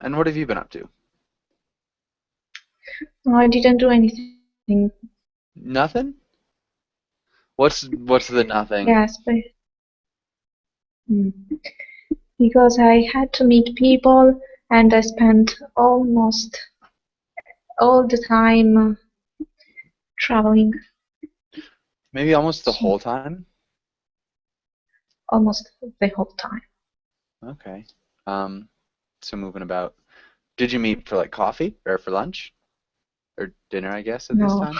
And what have you been up to? No, I didn't do anything. Nothing? What's the nothing? Yes, but mm, because I had to meet people and I spent almost all the time traveling. Maybe almost the So whole time? almost the whole time. Okay. Um, so moving about. Did you meet for like coffee or for lunch or dinner, I guess, at this No, time?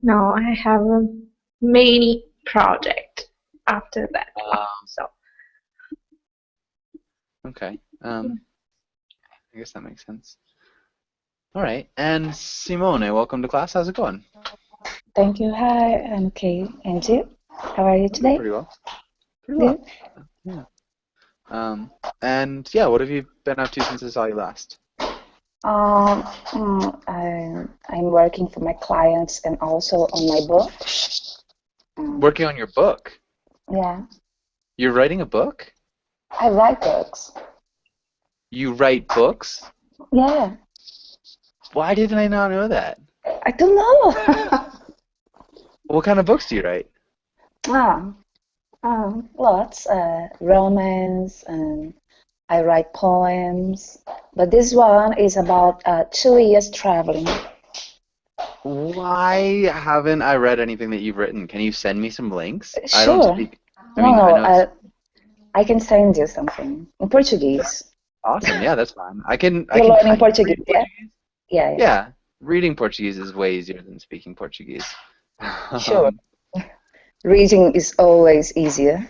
no, I have a many project after that one. So Okay. yeah. I guess that makes sense. All right. And Simone, welcome to class. How's it going? Thank you. Hi, I'm okay. And you? How are you I'm doing today? pretty well. Pretty Good. well. Yeah. Um, and yeah, what have you been up to since I saw you last? I'm working for my clients and also on my book. Um, Working on your book. yeah, You're writing a book? I write books. You write books? Yeah, Why didn't I not know that? I don't know. What kind of books do you write? ah, Lots. Romance, and I write poems. But this one is about 2 years traveling. Why haven't I read anything that you've written? Can you send me some links? I don't Sure. speak. I No, mean, I no. know it's I can send you something in Portuguese. awesome. Yeah, that's fine. I You're can learning kind of read Portuguese, yeah? Portuguese. Yeah, yeah. Yeah, reading Portuguese is way easier than speaking Portuguese. Sure. Um, Reading is always easier.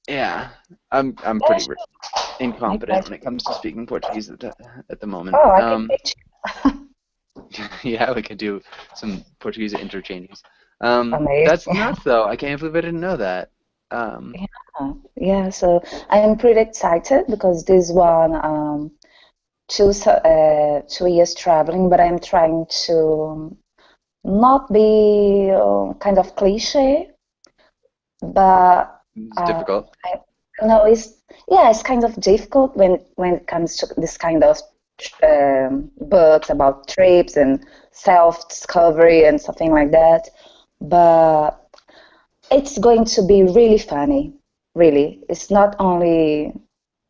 yeah, I'm Yeah, pretty sure. My incompetent when pleasure. it comes to speaking Portuguese at the moment. Oh, I can teach Yeah, we could do some Portuguese interchanges. you. That's Amazing. nuts, though. I can't believe I didn't know that. Yeah, yeah. So I am pretty excited because this one, 2 years traveling, but I'm trying to not be kind of cliche, but It's uh, difficult. I, no, it's yeah, it's kind of difficult when it comes to this kind of books about trips and self-discovery and something like that. But it's going to be really funny, really. It's not only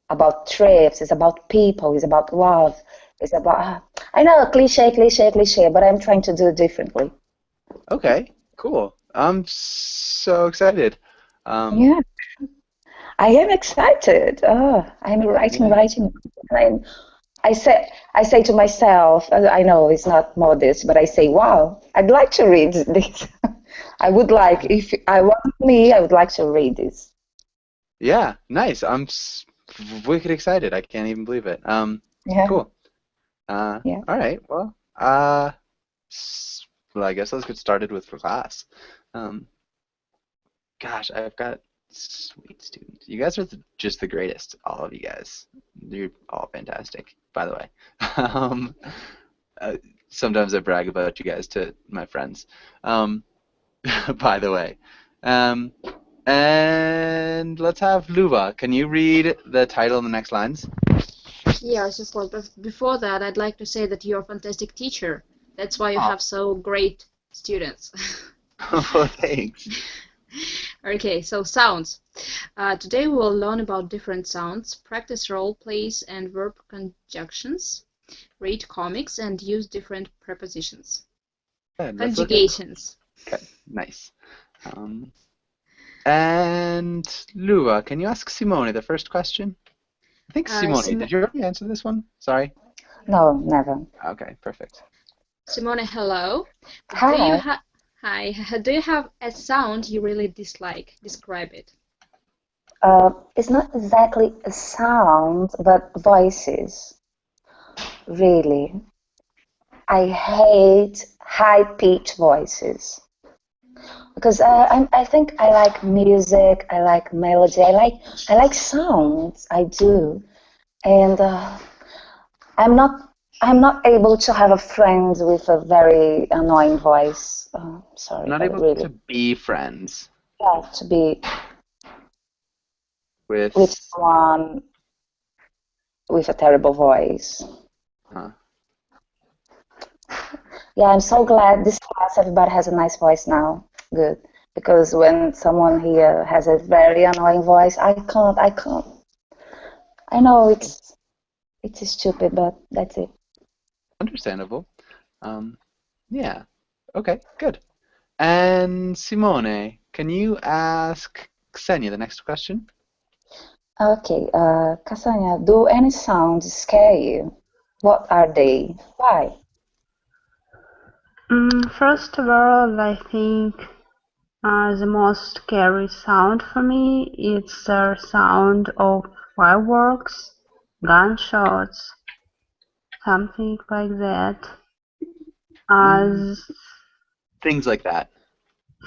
about trips, it's about people, it's about love, it's about, I know, cliche, cliche, cliche, but I'm trying to do it differently. Okay, cool. I'm so excited. Um, Yeah, I am excited. Oh, I'm writing, yeah, writing. I'm, I say to myself, I know it's not modest, but I say, wow, I'd like to read this. I would like, if I want me, I would like to read this. yeah, nice. Wicked excited. I can't even believe it. Yeah, Cool. Uh, yeah. all right. S- well, I guess let's get started with class. Um, Gosh, I've got sweet students. You guys are just the greatest, all of you guys. You're all fantastic, by the way. Um, uh, Sometimes I brag about you guys to my friends. Um, by the way. Um, and let's have Luva. Can you read the title and the next lines? Yeah, it's just like before that, I'd like to say that you're a fantastic teacher. That's why you Oh, have so great students. well, thanks. Okay, so sounds. Today we will learn about different sounds, practice role plays and verb conjunctions, read comics, and use different prepositions. Good. Let's look at. Conjugations. Good. Nice. Um, and Luva, can you ask Simone the first question? I think Simone, Sim did you already answer this one? Sorry. No, never. Okay, perfect. Simone, hello. Do you Hi. have Hi, do you have a sound you really dislike? Describe it. It's not exactly a sound, but voices. Really. I hate high-pitched voices because I think I like music, I like melody, I like sounds. I do, and I'm not I'm not able to have a friend with a very annoying voice. Sorry, Not but able really, to be friends yeah, to be with with. someone with a terrible voice. Huh. Yeah, I'm so glad this class everybody has a nice voice now. Good. Because when someone here has a very annoying voice, I can't. I know it's stupid, but that's it. Understandable. Yeah. Okay, good. And Simone, can you ask Ksenia the next question? Okay, Ksenia, do any sounds scare you? What are they? Why? First of all, I think the most scary sound for me is the sound of fireworks, gunshots, something like that. As Things like that.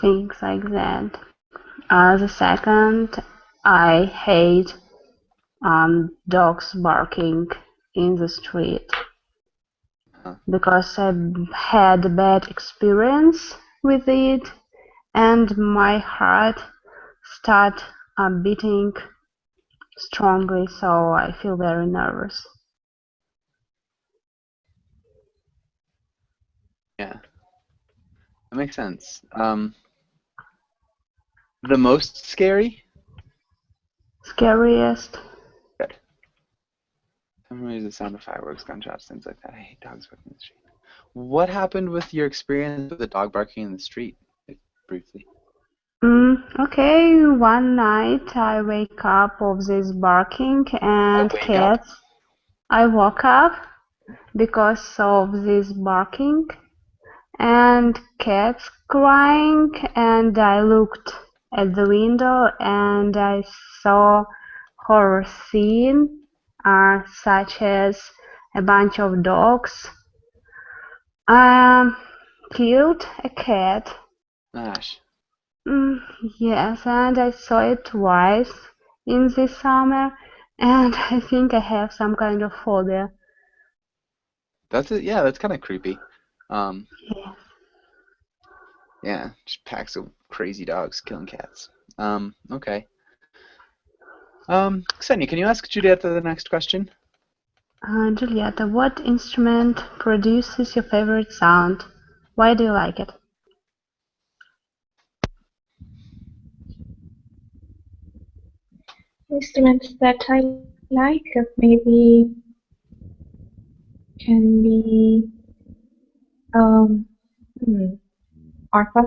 things like that. The second, I hate dogs barking in the street Huh. because I had a bad experience with it, and my heart start beating strongly, so I feel very nervous. Yeah, that makes sense. The most scary? Scariest? Good. Sometimes the sound of fireworks, gunshots, things like that. I hate dogs barking in the street. What happened with your experience with the dog barking in the street? Like, briefly. Okay, one night I wake up of this barking and Wake up. cats. I woke up because of this barking and cats crying, and I looked at the window and I saw horror scene such as a bunch of dogs killed a cat. Gosh. Yes, and I saw it twice in this summer, and I think I have some kind of phobia. That's it. Yeah, that's kind of creepy. Yeah. Yeah, just packs of crazy dogs killing cats. Okay. Ksenia, can you ask Julieta the next question? Julieta, what instrument produces your favorite sound? Why do you like it? Instruments that I like maybe can be um, harpa.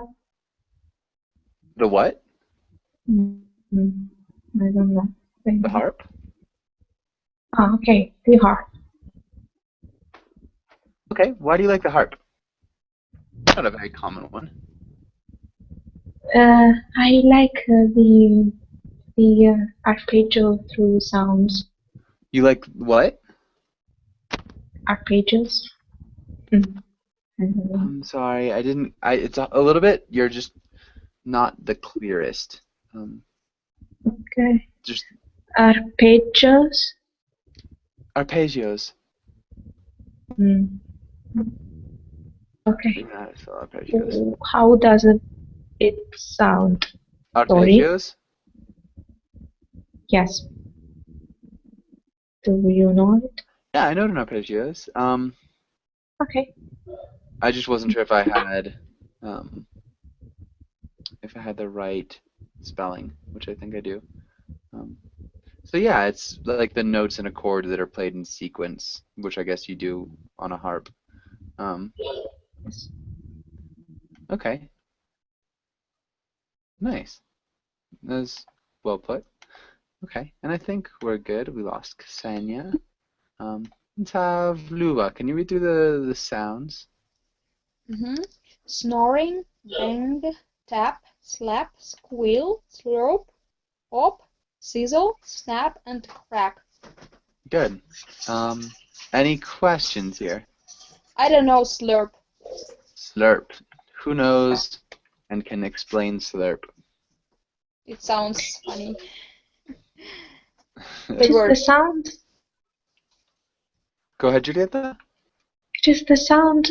The what? Mm, I don't know. The harp? Ah, okay, the harp. Okay, why do you like the harp? Not a very common one. I like the arpeggio through sounds. You like what? Arpeggios. Mm. I don't know. I'm sorry, I didn't. It's a little bit. You're just not the clearest. Okay. Just Arpeggios. arpeggios. Mm. Okay. You know how to spell arpeggios. How does it sound? Sorry. Arpeggios? Yes. Do you know it? Yeah, I know an arpeggios. Okay. I just wasn't sure if I had the right spelling, which I think I do. So yeah, it's like the notes in a chord that are played in sequence, which I guess you do on a harp. Yes. Okay. Nice. That's well put. Okay, and I think we're good. We lost Ksenia. Let's have Luba. Can you read through the sounds? Snoring, bang, tap, slap, squeal, slurp, pop, sizzle, snap, and crack. Good. Any questions here? I don't know slurp. Slurp. Who knows and can explain slurp? It sounds funny. It is the sound. Go ahead, Julieta. It is the sound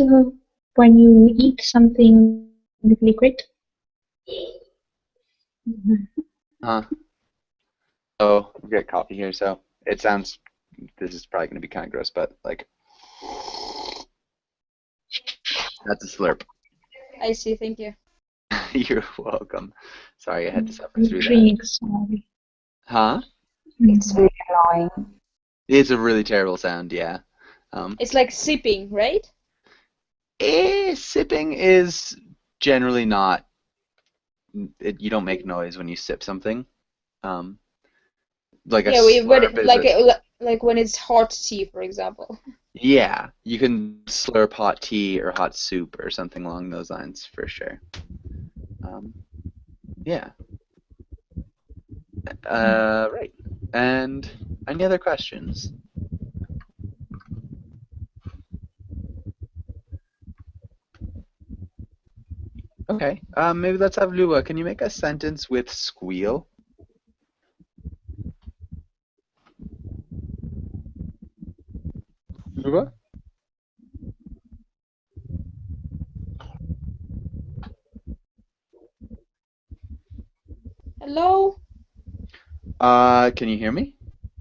when you eat something liquid. Huh. Oh, we got coffee here, so it sounds this is probably going to be kind of gross, but like, that's a slurp. I see. Thank you. You're welcome. Sorry, I had to suffer through that. Drink, sorry. Huh? It's really annoying. It's a really terrible sound, yeah. It's like sipping, right? Sipping is generally not. You don't make noise when you sip something. Like a Yeah, but slurp is like when it's hot tea, for example. yeah, you can slurp hot tea or hot soup or something along those lines for sure. Yeah. Right. And any other questions? Okay. Maybe let's have Lua. Can you make a sentence with squeal? Lua? Hello? Can you hear me?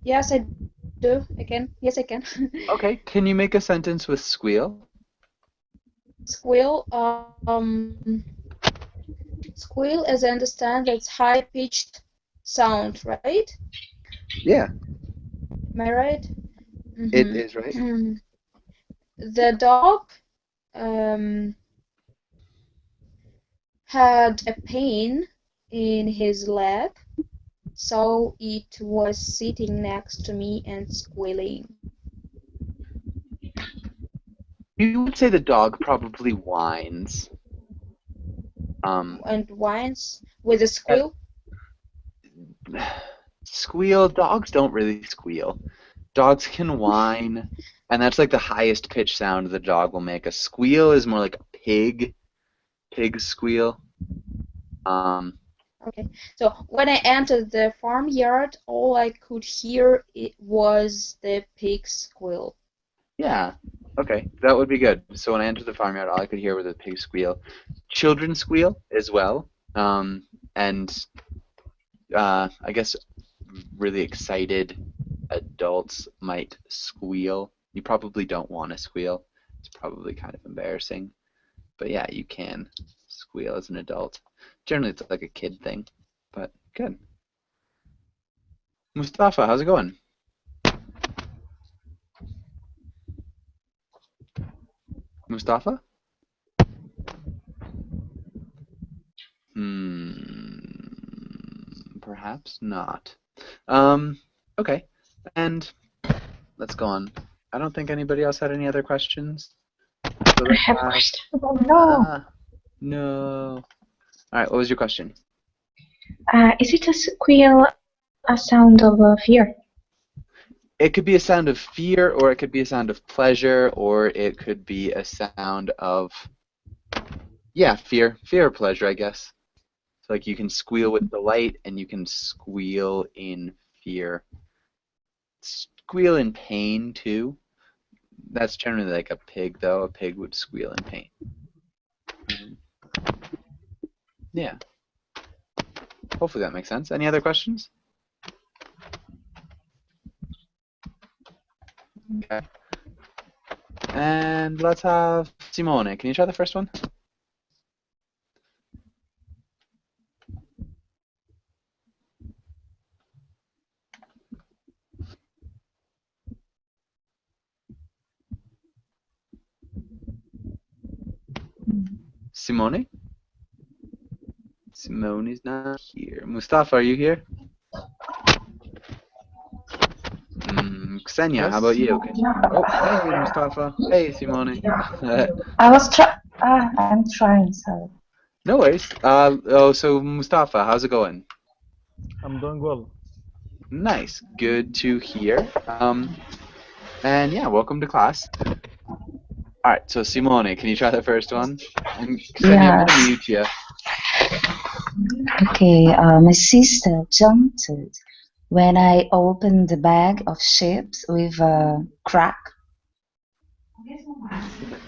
Yes, I do. I can. Yes, I can. Okay. Can you make a sentence with squeal? Squeal. Squeal, as I understand, that's high-pitched sound, right? Yeah, Am I right? it is right. The dog had a pain in his leg, so it was sitting next to me and squealing. You would say the dog probably whines. And whines with a squeal. Squeal. Dogs don't really squeal. Dogs can whine, and that's like the highest pitch sound the dog will make. A squeal is more like a pig squeal. Okay, so when I entered the farmyard, all I could hear was the pig's squeal. Yeah. Okay, that would be good. So when I entered the farmyard, all I could hear was a pig squeal. Children squeal as well, and I guess really excited adults might squeal. You probably don't want to squeal. It's probably kind of embarrassing. But yeah, you can squeal as an adult. Generally, it's like a kid thing, but good. Mustafa, how's it going? Mustafa? Perhaps not. Okay, and let's go on. I don't think anybody else had any other questions. So I have a question. Oh, no. No. All right, what was your question? Is it a squeal a sound of fear? It could be a sound of fear, or it could be a sound of pleasure, or it could be a sound of, yeah, fear or pleasure, I guess. So like you can squeal with delight, and you can squeal in fear. Squeal in pain too. That's generally like a pig, though. A pig would squeal in pain. Yeah. Hopefully that makes sense. Any other questions? Okay. And let's have Simone. Can you try the first one? Simone? Simone's not here. Mustafa, are you here? Ksenia, how about you? Oh, hey, Mustafa. Hey, Simone. I'm trying, sorry. No worries. So Mustafa, how's it going? I'm doing well. Nice. Good to hear. And yeah, welcome to class. All right, so Simone, can you try the first one? And Ksenia, I'm gonna mute you. Okay, my sister jumped when I opened the bag of chips with a crack.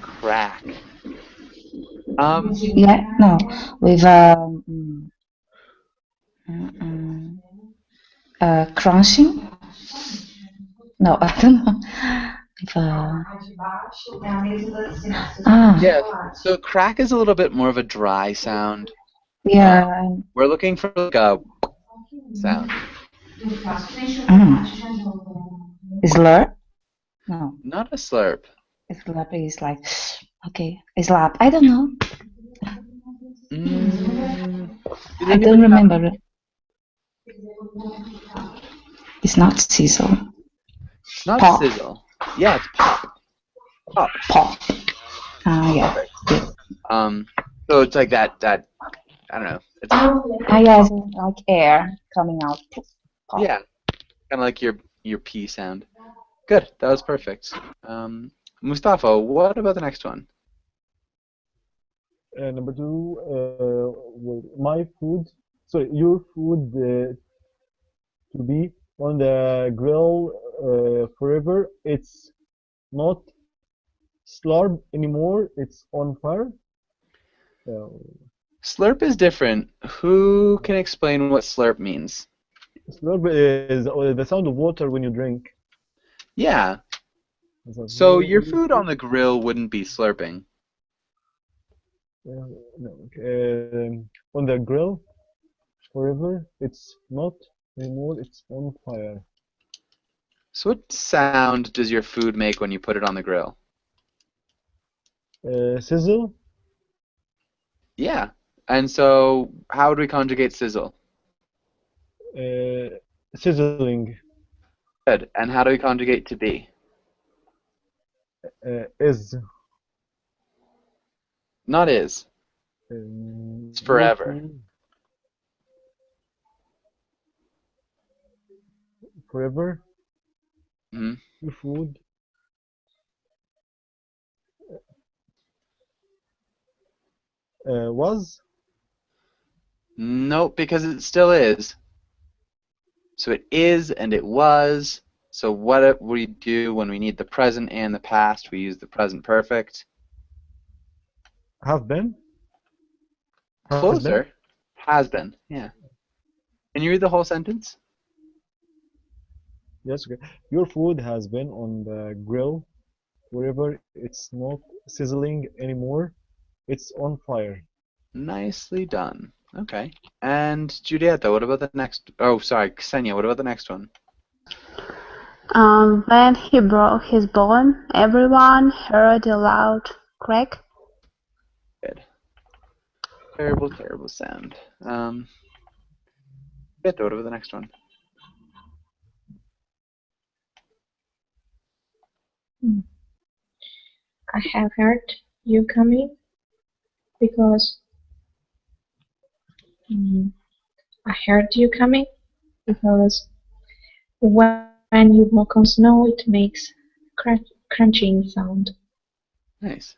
Crack. Yeah, no, with crunching. No, I don't know. If, Yeah. So crack is a little bit more of a dry sound. yeah. We're looking for like a sound. Slurp? No, Not a slurp. slurp is like, okay, slap. I don't know. Does I anybody don't have- remember. It's not sizzle. It's not Pop. sizzle. Yeah, it's pop. Pop. Pop. Yeah. So it's like that. I don't know. It's Yes, like air coming out. Pop. yeah, kind of like your P sound. Good. That was perfect. Mustafa, what about the next one? Number two, well, my food, sorry, your food to be on the grill forever. It's not slurp anymore. It's on fire. Uh, Slurp is different. Who can explain what slurp means? slurp is the sound of water when you drink. Yeah. So your food on the grill wouldn't be slurping. No, on the grill forever. It's not anymore. It's on fire. So what sound does your food make when you put it on the grill? Sizzle. Yeah. And so how would we conjugate sizzle? Sizzling. Good. And how do we conjugate to be? Is. Not is. It's forever. Forever. Mm-hmm. Your food. Was. Nope, because it still is. So it is and it was. So what we do when we need the present and the past, we use the present perfect. Have been. Closer. Has been. Yeah. Can you read the whole sentence? Yes, okay. Your food has been on the grill forever. It's not sizzling anymore. It's on fire. Nicely done. Okay. And Julieta, what about the next? Oh, sorry, Ksenia, what about the next one? When he broke his bone, everyone heard a loud crack. Good. Terrible, terrible sound. Julieta, what about the next one? I have heard you coming because I heard you coming because when you walk on snow, it makes crunching sound. Nice.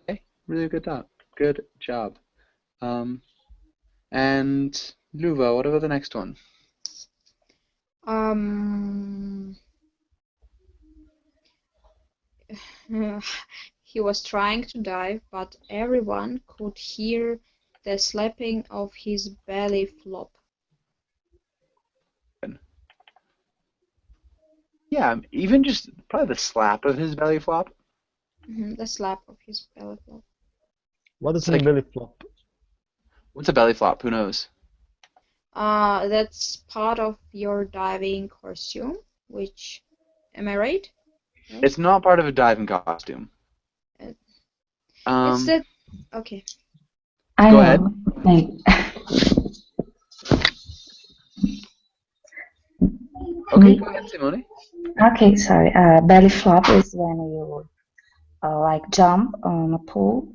Okay, really good job. Good job. And Luva, what about the next one? He was trying to dive, but everyone could hear the slapping of his belly flop. Yeah, even just probably the slap of his belly flop. The slap of his belly flop. What is It's a like- belly flop? What's a belly flop? Who knows? That's part of your diving costume, which, am I right? It's not part of a diving costume. It's the okay. I Go know. ahead. Okay, go ahead, Simone. Okay, sorry. Belly flop is when you like jump on a pool,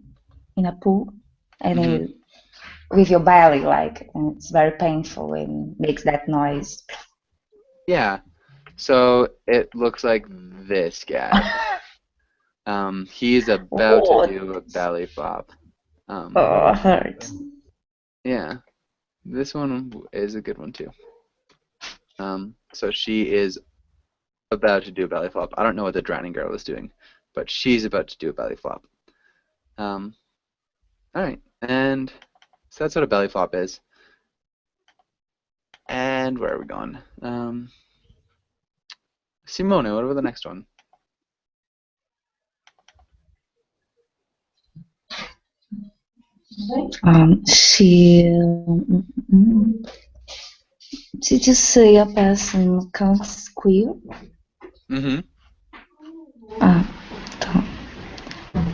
in a pool, and you with your belly, like, and it's very painful and makes that noise. Yeah. So it looks like this guy. He's about to do a belly flop. Oh, hurts. Yeah. This one is a good one too. So she is about to do a belly flop. I don't know what the drowning girl is doing, but she's about to do a belly flop. All right, and so that's what a belly flop is. And where are we going? Simone, what about the next one? Did you say a person can't squeal? Mm-hmm. Então,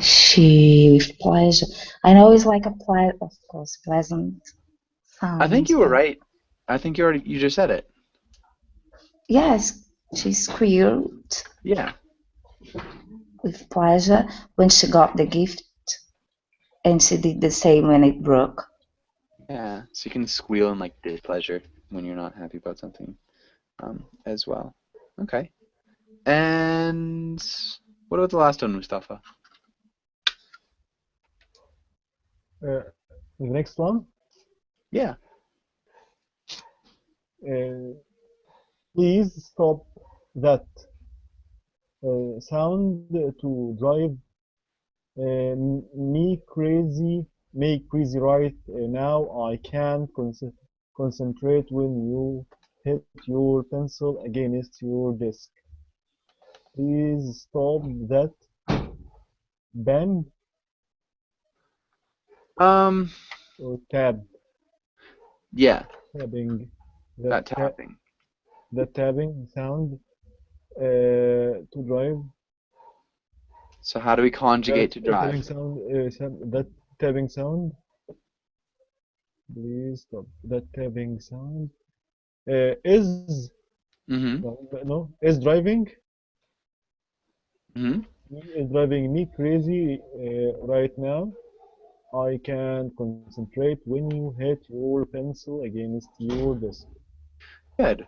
she with pleasure. I know it's like a of course, pleasant sound. I think you were right. I think you just said it. Yes, she squealed Yeah. with pleasure when she got the gift, and she did the same when it broke. Yeah. So you can squeal in like displeasure when you're not happy about something, as well. Okay. And what about the last one, Mustafa? The next one. Yeah. Please stop that sound to drive me crazy right now. I can't concentrate when you hit your pencil against your desk. Please stop that bang or Yeah. tapping, That tapping. that tapping sound to drive. So how do we conjugate to drive? That tapping sound. Please stop. That tapping sound is Mm-hmm. is driving Mm-hmm. is driving me crazy right now. I can't concentrate when you hit your pencil against your desk. Good.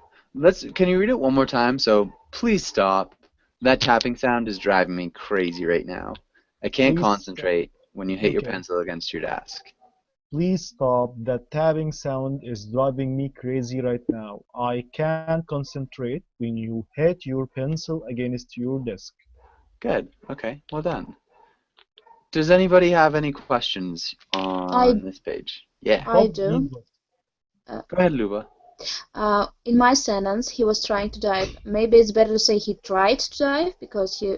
Can you read it one more time? So please stop. That tapping sound is driving me crazy right now. I can't Please concentrate when you hit your Okay. pencil against your desk. Please stop. That tapping sound is driving me crazy right now. I can't concentrate when you hit your pencil against your desk. Good. Okay. Well done. Does anybody have any questions on this page? Yeah. I do. Go ahead, Luba. In my sentence, he was trying to dive. Maybe it's better to say he tried to dive because he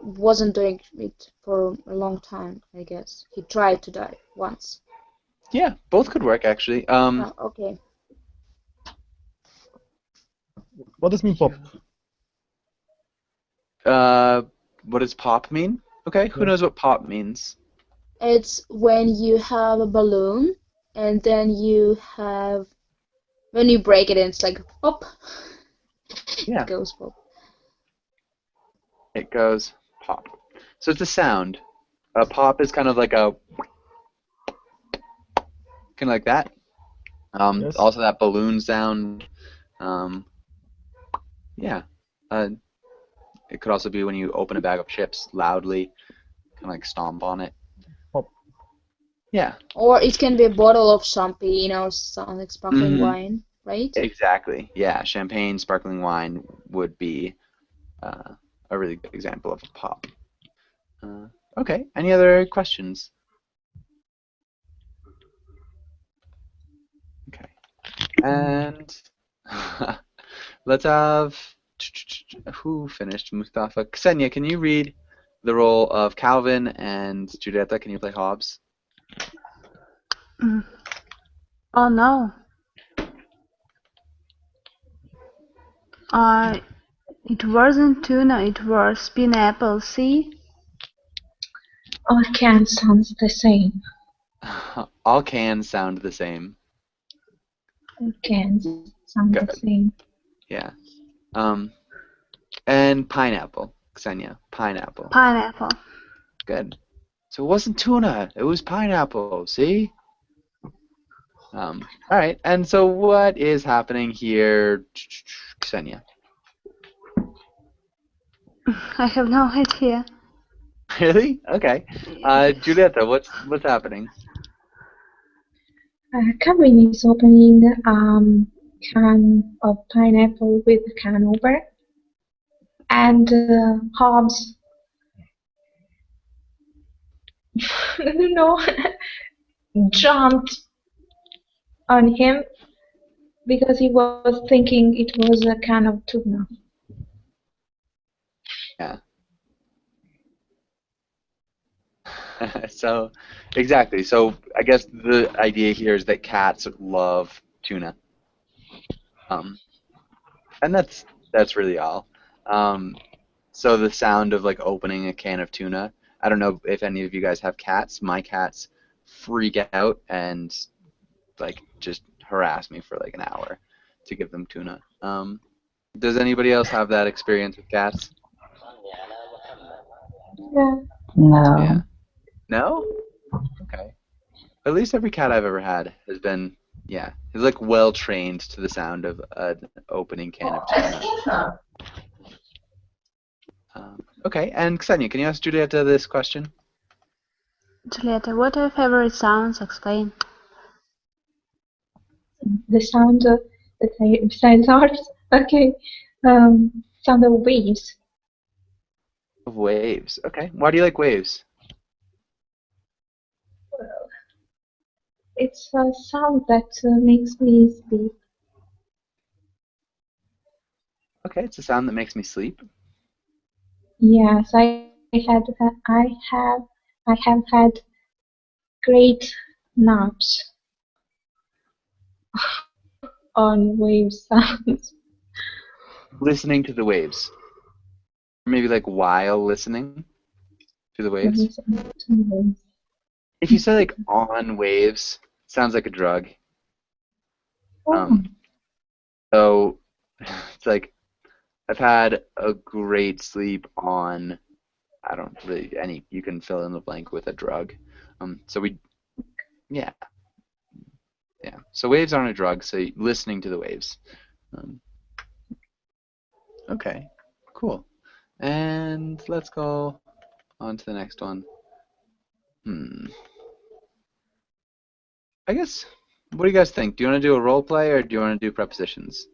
wasn't doing it for a long time, I guess. He tried to dive once. Yeah, both could work actually. Okay. What does mean pop? What does pop mean? Okay, who Yeah. knows what pop means? It's when you have a balloon and then when you break it and it's like pop. Yeah. It goes pop. It goes pop. So it's a sound. A pop is kind of like like that. Yes. Also that balloon sound. Yeah. It could also be when you open a bag of chips loudly, kind of like stomp on it. Pop. Yeah. Or it can be a bottle of champagne, something like sparkling Mhm. wine, right? Exactly. Yeah. Champagne, sparkling wine would be a really good example of a pop. Okay. Any other questions? Okay. And let's have who finished? Mustafa. Ksenia, can you read the role of Calvin, and Julieta, can you play Hobbs? Oh no. It wasn't tuna, it was pineapple, see? All cans sounds the same. All cans sound the same. All cans sound the Good. same. Yeah. And pineapple. Ksenia, pineapple. Pineapple. Good. So it wasn't tuna, it was pineapple, see? All right, and so what is happening here, Ksenia? I have no idea. Really? Okay. Julieta, what's happening? Calvin is opening can of pineapple with a can opener, and Hobbs, I don't know, jumped on him Because he was thinking it was a can of tuna. Yeah. So, exactly. So I guess the idea here is that cats love tuna. And that's really all. So the sound of like opening a can of tuna. I don't know if any of you guys have cats. My cats freak out and like just harass me for like an hour to give them tuna. Does anybody else have that experience with cats? Yeah. Yeah. No. No? Okay. At least every cat I've ever had has been, yeah, is like well trained to the sound of an opening can of tuna. Okay, and Ksenia, can you ask Julieta this question? Julieta, what are your favorite sounds? Explain. The sound that I besides ours. Okay. Sound of waves. Of waves. Okay. Why do you like waves? It's a sound that makes me sleep. Okay, it's a sound that makes me sleep. Yes, I have had great naps on wave sounds. Listening to the waves. Or maybe like while listening to the waves. Listening to waves. If you say like on waves, it sounds like a drug. Oh, So it's like I've had a great sleep on, I don't really any, you can fill in the blank with a drug. So yeah. So waves aren't a drug, so listening to the waves. Okay, cool. And let's go on to the next one. I guess, what do you guys think? Do you want to do a role play or do you want to do prepositions?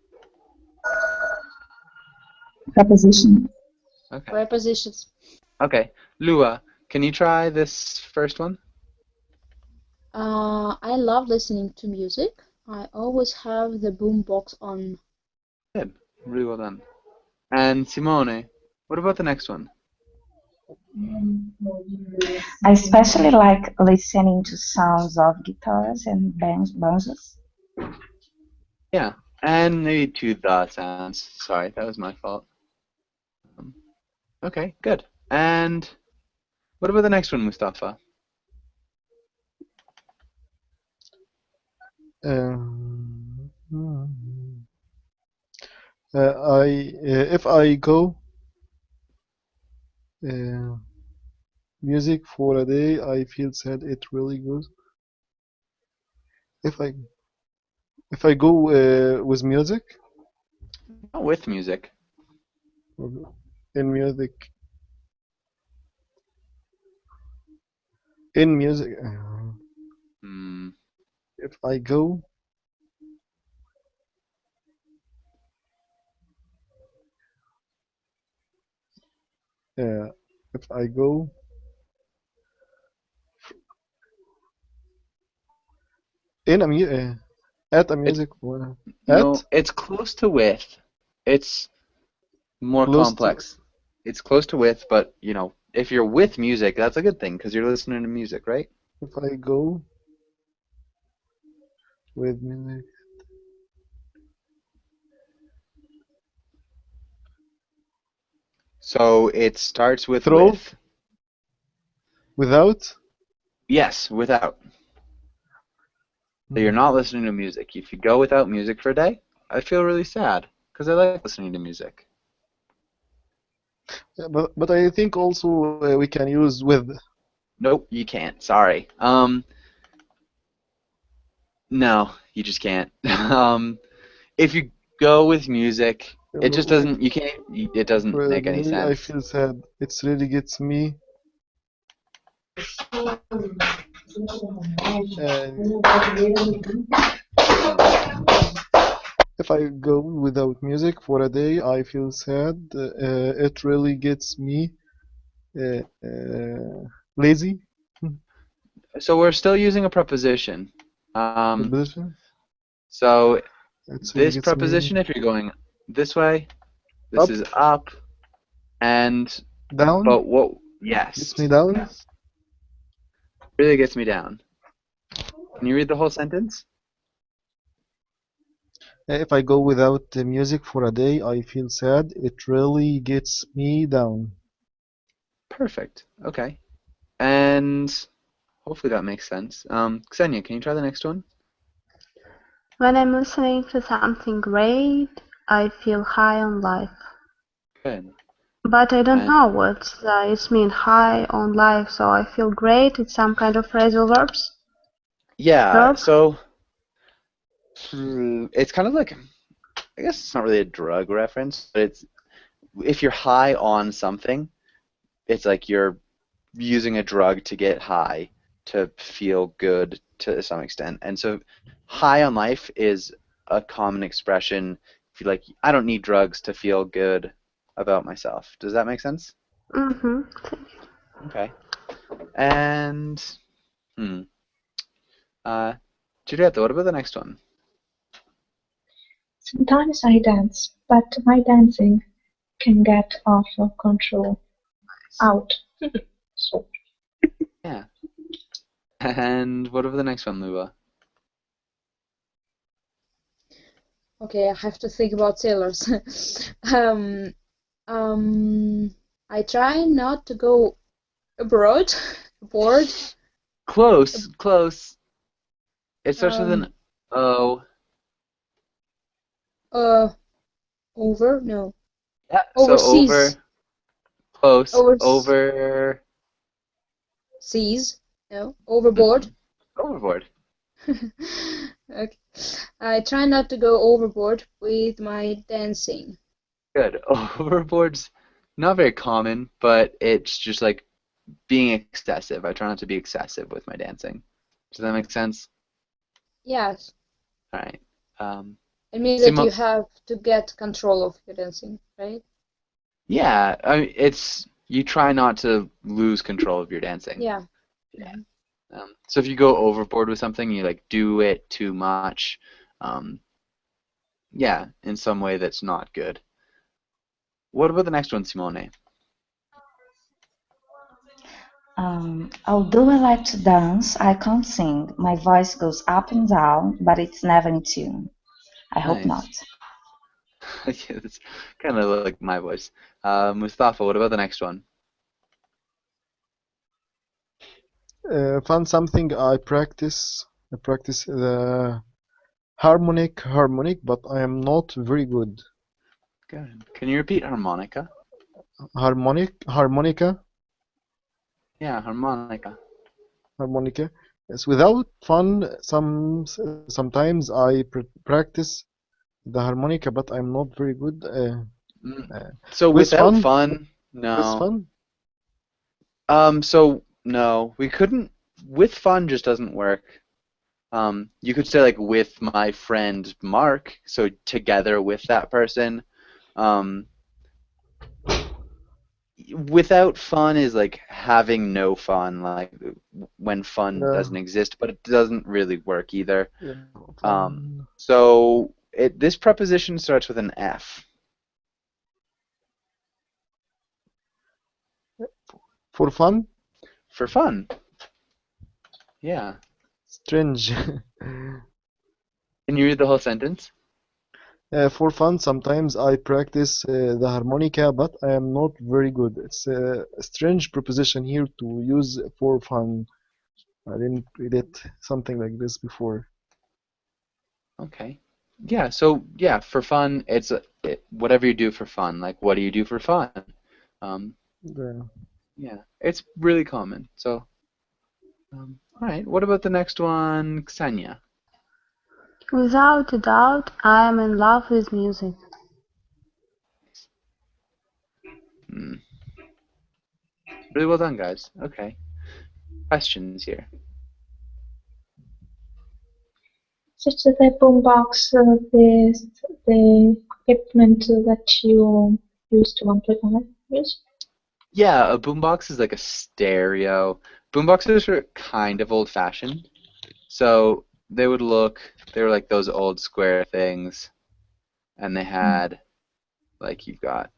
Preposition. Okay. Prepositions. Okay. Lua, can you try this first one? I love listening to music. I always have the boombox on. Good. Really well done. And Simone, what about the next one? I especially like listening to sounds of guitars and banjos. Yeah. And maybe two the sounds. Sorry, that was my fault. Okay, good. And what about the next one, Mustafa? If I go music for a day, I feel sad. It really goes. If I go with music, Not with music. in music, in music. If I go if I go in a at a It's music no, it's close to with. It's more close to complex. It's close to with, but you know, if you're with music, that's a good thing because you're listening to music, right? if I go with music. So it starts with Throw with. without. Yes, without. So you're not listening to music. If you go without music for a day, I feel really sad because I like listening to music. Yeah, but I think also we can use with. Nope, you can't. Sorry. No, you just can't. If you go with music, it just doesn't. You can't. It doesn't With make any me, I sense. feel sad. It really gets me. And if I go without music for a day, I feel sad. It really gets me lazy. So we're still using a preposition. Preposition. So It This gets me preposition, if you're going this way, this up, is up, and down, but what? gets Yes, me down. yes, really gets me down. Can you read the whole sentence? If I go without music for a day, I feel sad. It really gets me down. Perfect. Okay. And hopefully that makes sense. Ksenia, can you try the next one? When I'm listening to something great, I feel high on life. Good. But I don't And know what it means high on life, so I feel great. It's some kind of phrasal verbs. yeah, Verb. so it's kind of like, I guess it's not really a drug reference, but it's if you're high on something, it's like you're using a drug to get high, to feel good to some extent. And so high on life is a common expression. If you like, I don't need drugs to feel good about myself. Does that make sense? Mm-hmm. Okay. And Juliette, what about the next one? Sometimes I dance, but my dancing can get off of control. Out. So, Yeah. And what about the next one, Luba? Okay, I have to think about sailors. um, I try not to go abroad. Aboard. Close, close. It starts with Um, an O. over? No. Yeah, so Overseas. over, close, Overseas. over, No. Overboard. overboard. Okay. I try not to go overboard with my dancing. Good. Overboard's not very common, but it's just like being excessive. I try not to be excessive with my dancing. Does that make sense? Yes. All right. It means that you Simone, have to get control of your dancing, right? yeah, I mean, it's you try not to lose control of your dancing. Yeah. Yeah. So if you go overboard with something, you like do it too much, yeah, in some way that's not good. What about the next one, Simone? Although I like to dance, I can't sing. My voice goes up and down, but it's never in tune. I hope not. Nice. Yeah, that's kind of like my voice. Mustafa, what about the next one? Fun something I practice the harmonic, but I am not very good. Good. Can you repeat harmonica? Harmonica. Yeah, harmonica. Yes, without fun, sometimes I practice the harmonica, but I'm not very good. So With without fun, fun, with no. fun. So no, we couldn't. With fun just doesn't work. You could say like with my friend Mark, so together with that person. Um, without fun is like having no fun, like when fun Yeah, doesn't exist, but it doesn't really work either. yeah, Um, fun. so this preposition starts with an F. For fun, For fun. Yeah. strange. Can you read the whole sentence? For fun, sometimes I practice the harmonica, but I am not very good. It's a strange preposition here to use for fun. I didn't read it something like this before. Okay. Yeah, so yeah, for fun, it's whatever you do for fun. Like, what do you do for fun? Um, Yeah. yeah, it's really common. So, all right. What about the next one, Ksenia? Without a doubt, I am in love with music. Hmm. Really well done, guys. Okay. Questions here. such as the boombox, the equipment that you use to amplify music. Yeah, a boombox is like a stereo. Boomboxes are kind of old-fashioned. So they would look. They were like those old square things, and they had like you've got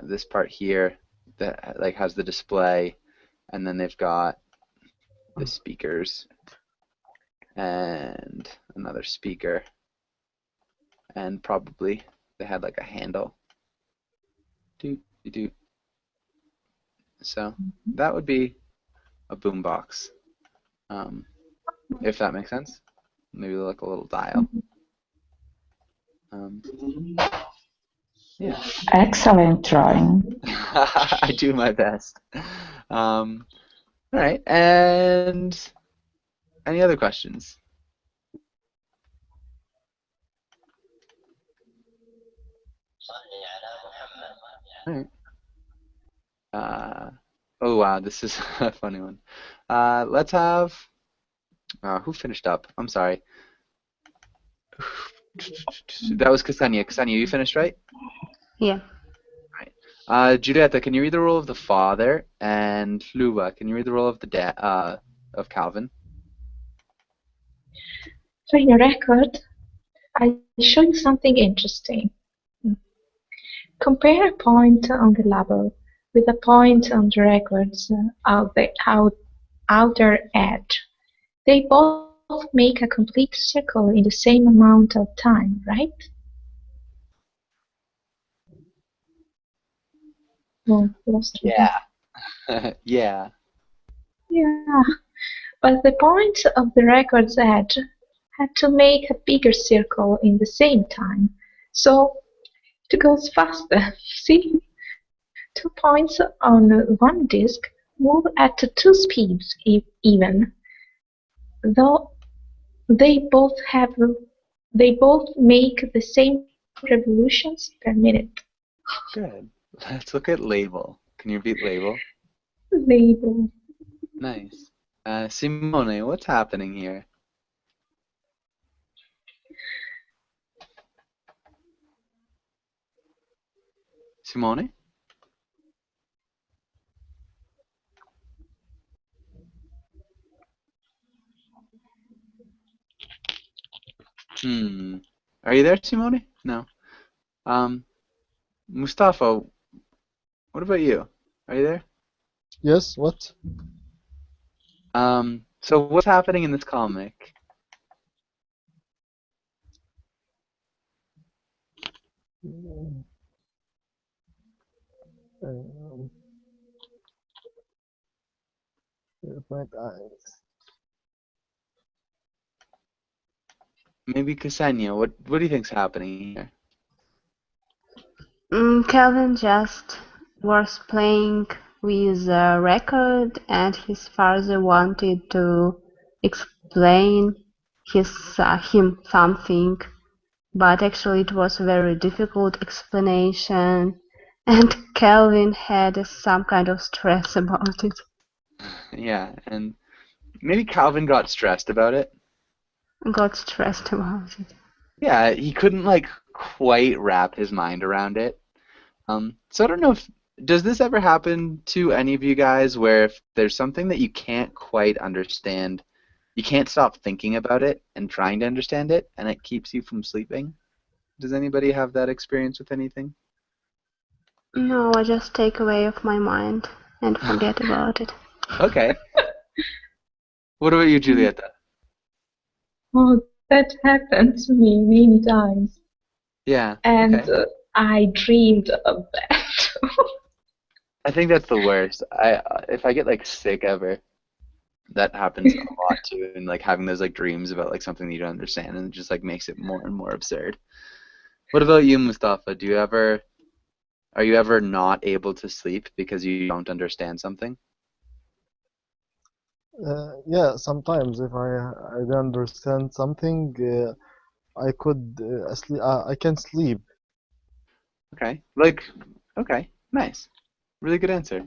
this part here that like has the display, and then they've got the speakers and another speaker, and probably they had like a handle. Doot, doot, doot. So that would be a boombox, if that makes sense. Maybe like a little dial. Yeah. Excellent drawing. I do my best. All right, and any other questions? All right. Oh wow, this is a funny one. Let's have. Who finished up? I'm sorry. That was Ksenia. Ksenia, you finished, right? Yeah. Julieta, can you read the role of the father? And Luba, can you read the role of the of Calvin? For your record, I'll show you something interesting. Compare a point on the label with a point on the record's outer edge. They both make a complete circle in the same amount of time, right? Oh, lost you there. Yeah. Yeah, but the point of the record's edge had to make a bigger circle in the same time, so it goes faster. See? 2 points on one disk move at two speeds even, though they both make the same revolutions per minute. Good. Let's look at label. Can you repeat label? Label. Nice. Simone, what's happening here? Simone? Are you there, Simone? No. Mustafa, what about you? Are you there? Yes, what? So what's happening in this comic? Um, point eyes. Maybe Ksenia, what do you think's happening here? Calvin just was playing with a record, and his father wanted to explain him something, but actually it was a very difficult explanation, and Calvin had some kind of stress about it. Yeah, and maybe Calvin got stressed about it. Got stressed about it. Yeah, he couldn't like quite wrap his mind around it. So I don't know if does this ever happen to any of you guys where if there's something that you can't quite understand, you can't stop thinking about it and trying to understand it, and it keeps you from sleeping? Does anybody have that experience with anything? No, I just take away of my mind and forget about it. Okay. What about you, Julieta? Oh, that happened to me many times. Yeah. And Okay. I dreamed of that. I think that's the worst. If I get like sick ever, that happens a lot too, and like having those like dreams about like something that you don't understand, and it just like makes it more and more absurd. What about you, Mustafa? Are you ever not able to sleep because you don't understand something? Yeah, sometimes if I don't understand something, I could sleep. I can sleep. Okay. Okay, nice. Really good answer.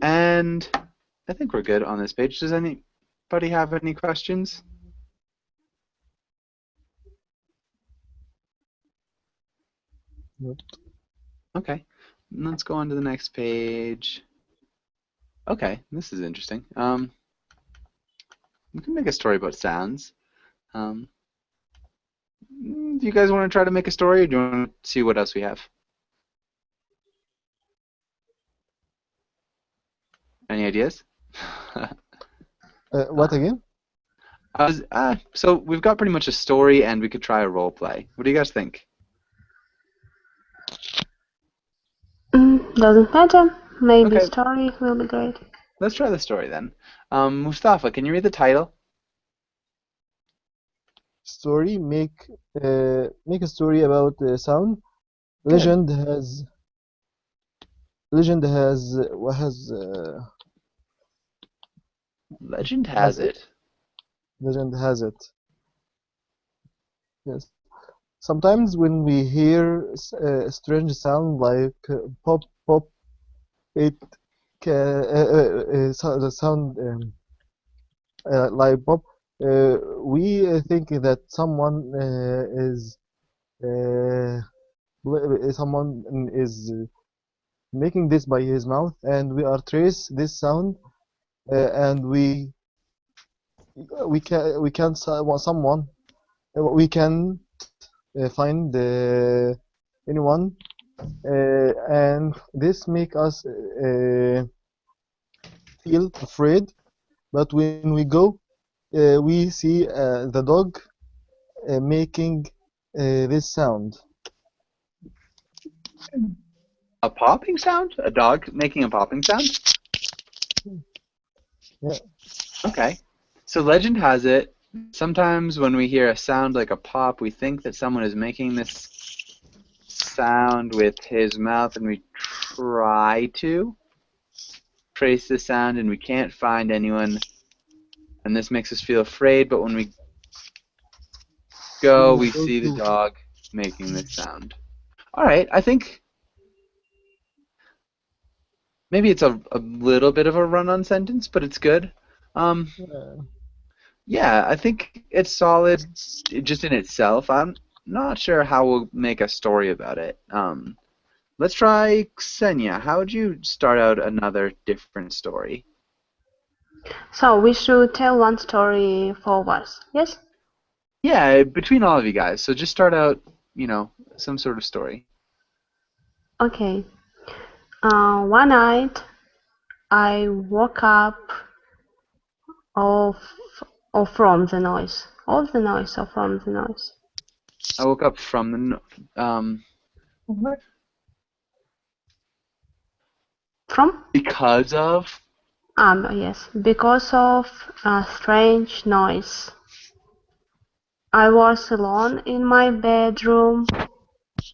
And I think we're good on this page. Does anybody have any questions? Yep. Okay. Let's go on to the next page. Okay, this is interesting. We can make a story about sounds. Do you guys want to try to make a story, or do you want to see what else we have? Any ideas? What again? So we've got pretty much a story, and we could try a role play. What do you guys think? Doesn't matter. Maybe Okay. story will be great. Let's try the story then. Mustafa, can you read the title? Story. Make a story about sound. Good. Legend has Legend has it. legend has it. Yes. Sometimes when we hear a strange sound like pop pop, it the sound like pop. We think that someone is making this by his mouth, and we are trace this sound, and we can someone we can find anyone, and this make us feel afraid. But when we go, we see the dog making this sound. A popping sound? A dog making a popping sound? Yeah. Okay. So legend has it, sometimes when we hear a sound like a pop, we think that someone is making this sound with his mouth, and we try to trace the sound, and we can't find anyone, and this makes us feel afraid, but when we go, we see the dog making this sound. Alright, I think maybe it's a little bit of a run-on sentence, but it's good. Yeah, I think it's solid just in itself. I'm not sure how we'll make a story about it. Let's try Ksenia. How would you start out another different story? So we should tell one story for us, yes? Yeah, between all of you guys. So just start out, some sort of story. Okay. One night I woke up from the noise. All the noise or from the noise? I woke up from the From? because of Yes, because of a strange noise. I was alone in my bedroom,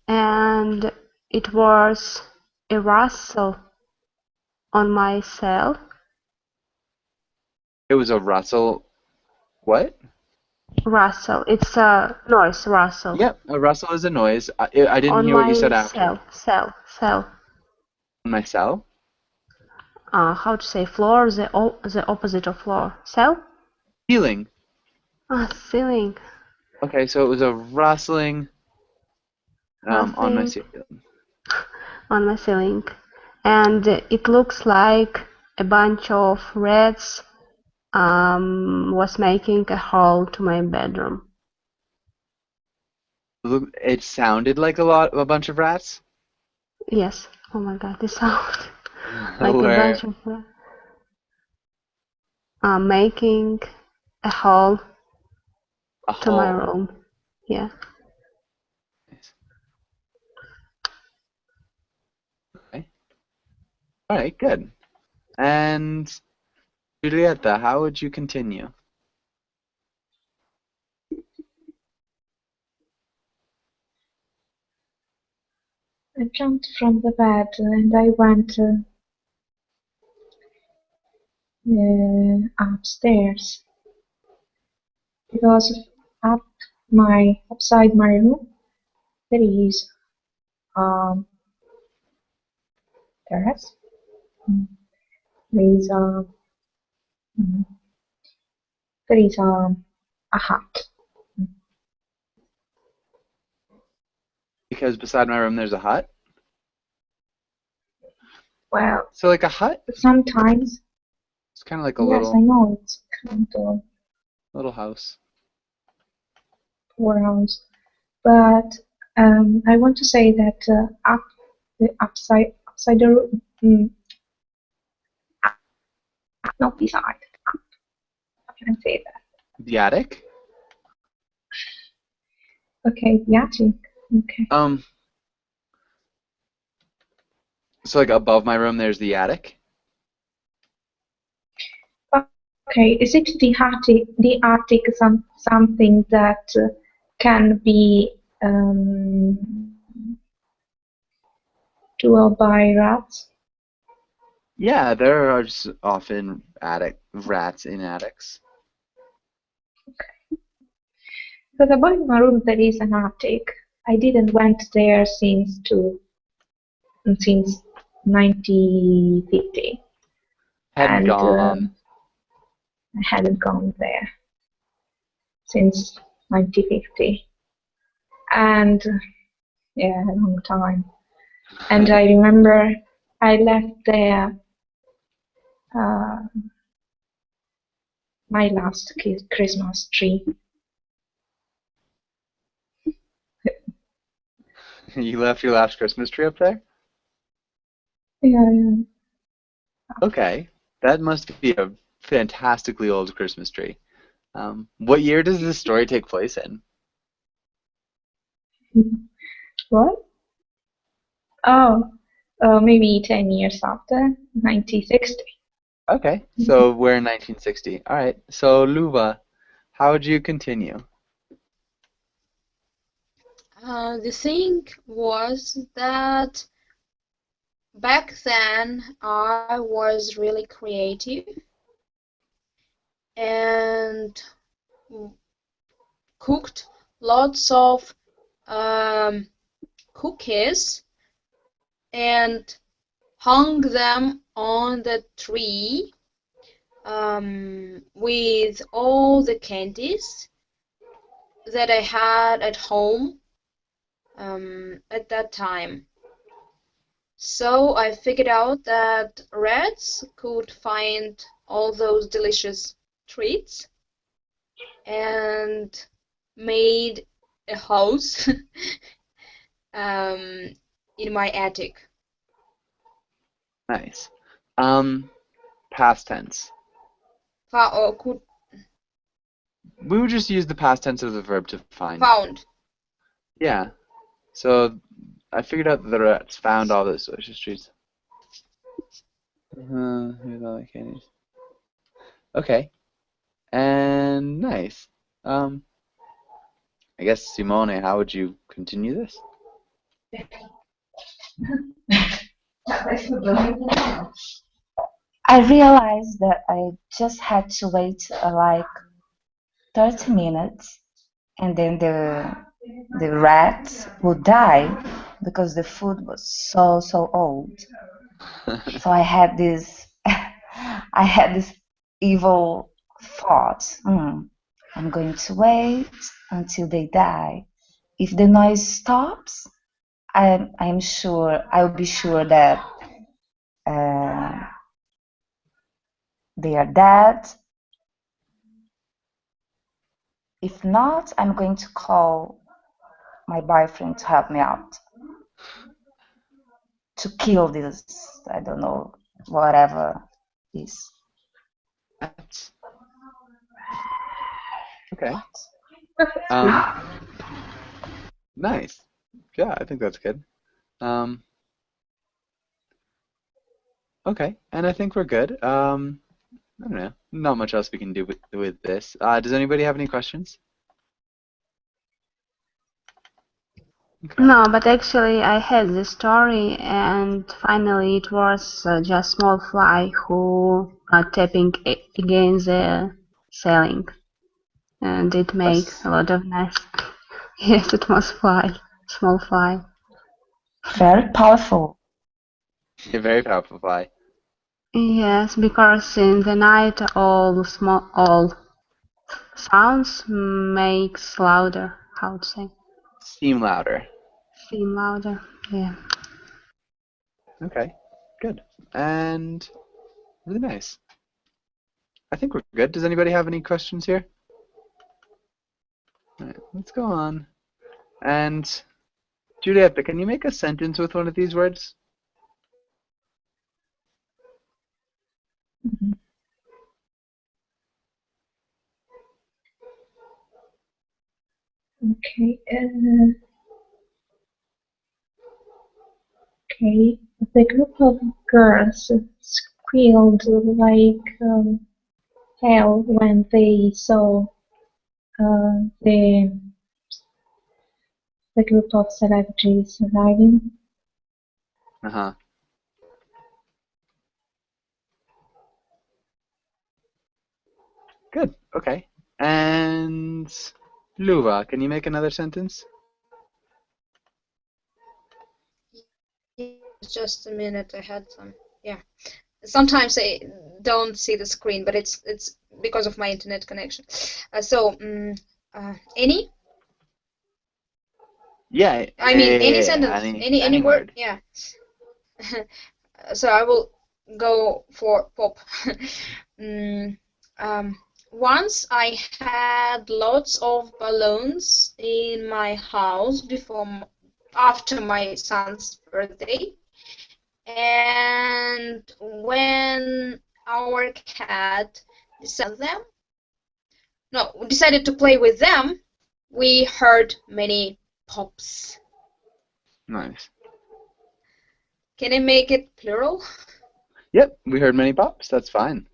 and it was a rustle on my cell. it was a rustle. What? Rustle. It's a noise. Rustle. Yep, a rustle is a noise. I didn't On hear what you said my after. cell. On my cell? How to say floor? The opposite of floor. Cell? Ceiling. Ceiling. Okay, so it was a rustling on my ceiling. On my ceiling, and it looks like a bunch of rats was making a hole to my bedroom. It sounded like a bunch of rats? Yes. Oh my god, this sound like a bunch of rats making a hole to my room. Yeah. Okay. All right, good. And Julieta, how would you continue? I jumped from the bed and I went upstairs because outside my room there is terrace. There is a hut. Because beside my room there's a hut? Well, So like a hut? sometimes. It's kind of like a Yes, I know, it's kind of. little house. 4 hours. But I want to say that upside the room, not beside. How can I say that? The attic? Okay, the attic. Okay. So like above my room, there's the attic. Okay, is it the attic? The attic something that can be dwelled by rats? Yeah, there are often rats in attics. Because above my room there is an attic. I didn't went there since 1950, Hadn't and gone. I hadn't gone there since 1950, and yeah, a long time. And I remember I left there my last Christmas tree. You left your last Christmas tree up there? Yeah. Okay, that must be a fantastically old Christmas tree. What year does this story take place in? What? Oh, maybe 10 years after, 1960. Okay, so we're in 1960. All right, so Luba, how would you continue? The thing was that back then I was really creative and cooked lots of cookies and hung them on the tree with all the candies that I had at home at that time. So I figured out that rats could find all those delicious treats and made a house in my attic. Nice. Past tense. Could We would just use the past tense of the verb to find. found. Yeah. So I figured out that the rats found all those delicious treats. Here's all the candies. Okay. And nice. I guess Simone, how would you continue this? I realized that I just had to wait like 30 minutes and then the rats would die because the food was so old. So I had this evil thought. I'm going to wait until they die. If the noise stops, I'm sure I'll be sure that they are dead. If not, I'm going to call my boyfriend to help me out to kill this, I don't know, whatever is. Okay. Nice. Yeah, I think that's good. Okay, and I think we're good. I don't know. Not much else we can do with this. Does anybody have any questions? Okay. No, but actually I had this story, and finally it was just small fly who are tapping against the ceiling, and it makes a lot of noise. Yes, it was small fly. Very powerful. A very powerful fly. Yes, because in the night all sounds makes louder. How to say? Seem louder. Seem louder. Yeah. Okay, good. And really nice. I think we're good. Does anybody have any questions here? All right. let's go on. And Julieta, can you make a sentence with one of these words? Mhm. Okay. Okay. The group of girls squealed like hell when they saw the group of celebrities arriving. Uh-huh. Good. Okay. And Luva, can you make another sentence? Just a minute. I had some. Yeah. Sometimes I don't see the screen, but it's because of my internet connection. Any? Yeah. I mean, any sentence, any word. word. Yeah. So I will go for pop. Once I had lots of balloons in my house after my son's birthday, and when our cat decided to play with them, we heard many pops. Nice. Can I make it plural? Yep, we heard many pops. That's fine.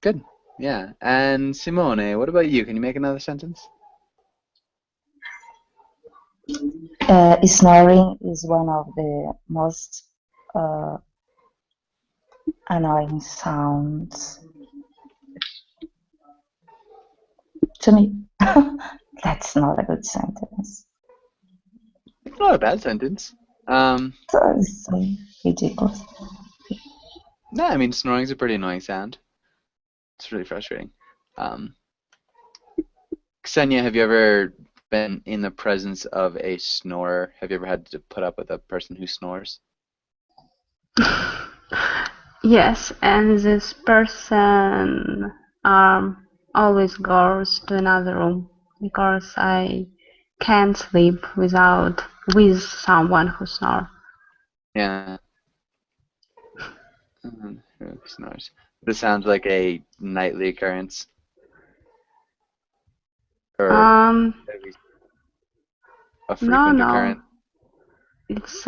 Good. Yeah. And Simone, what about you? Can you make another sentence? Snoring is one of the most annoying sounds to me. That's not a good sentence. It's not a bad sentence. It's so ridiculous. No, I mean snoring's a pretty annoying sound. It's really frustrating. Ksenia, have you ever been in the presence of a snorer? Have you ever had to put up with a person who snores? Yes, and this person always goes to another room because I can't sleep with someone who snores. Yeah. Who snores? This sounds like a nightly occurrence. Or at least a frequent occurrence. It's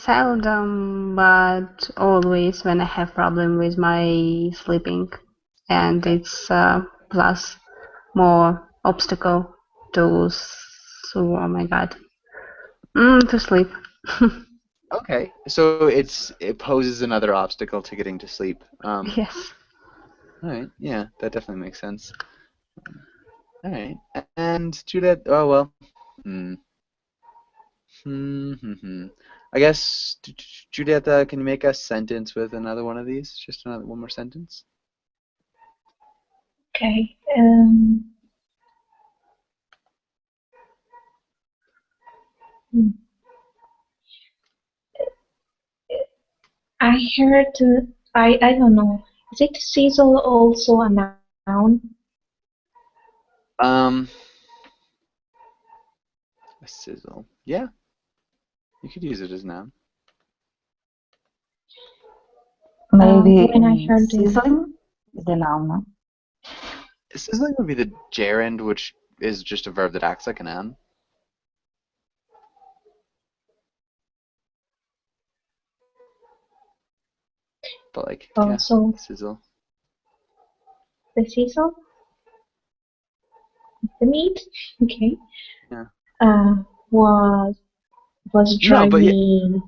seldom, but always when I have problem with my sleeping, and it's plus more obstacle to oh my god, to sleep. Okay, so it poses another obstacle to getting to sleep. Yes. All right, yeah, that definitely makes sense. All right, and Juliet. Oh well. I guess Julieta, can you make a sentence with another one of these? Just one more sentence. Okay. I heard. I don't know. Is it sizzle also a noun? A sizzle. Yeah, you could use it as a noun. Maybe When I heard sizzling is the noun. Sizzling would be the gerund, which is just a verb that acts like a noun. But like, yeah, so sizzle. the sizzle, the meat. Okay. Yeah. Was No, but yeah. driving.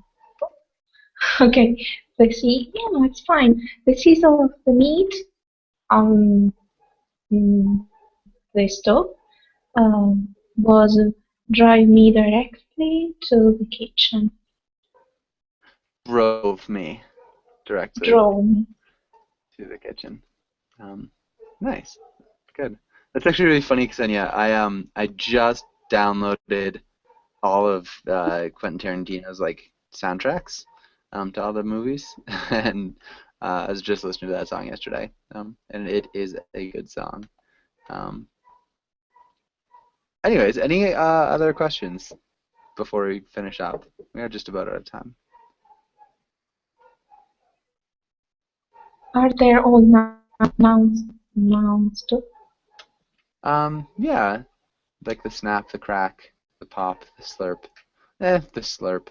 Okay. Yeah, no, it's fine. The sizzle of the meat on the stove was drive me directly to the kitchen. Drove me directly Drove me. to the kitchen. Nice. Good. That's actually really funny, Ksenia. I just downloaded all of Quentin Tarantino's like soundtracks to all the movies, and I was just listening to that song yesterday, and it is a good song. Anyways, any other questions before we finish up? We are just about out of time. Are there all nouns too? Yeah, like the snap, the crack, the pop, the slurp. The slurp.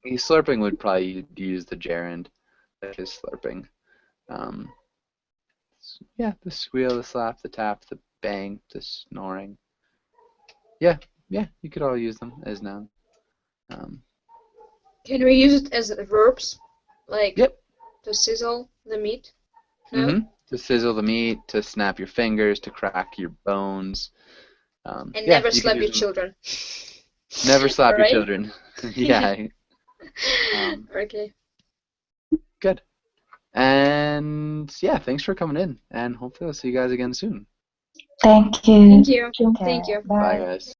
Slurping would probably use the gerund, like his slurping. Yeah, the squeal, the slap, the tap, the bang, the snoring. Yeah, you could all use them as nouns. Can we use it as verbs? Like Yep. to sizzle the meat? No? Mm-hmm. To sizzle the meat, to snap your fingers, to crack your bones. And yeah, never you can slap use your them. children. Never slap your Alright? children. Yeah. Okay. Good. And yeah, thanks for coming in. And hopefully I'll see you guys again soon. Thank you. Thank you. Okay, Thank you. Bye, bye. guys.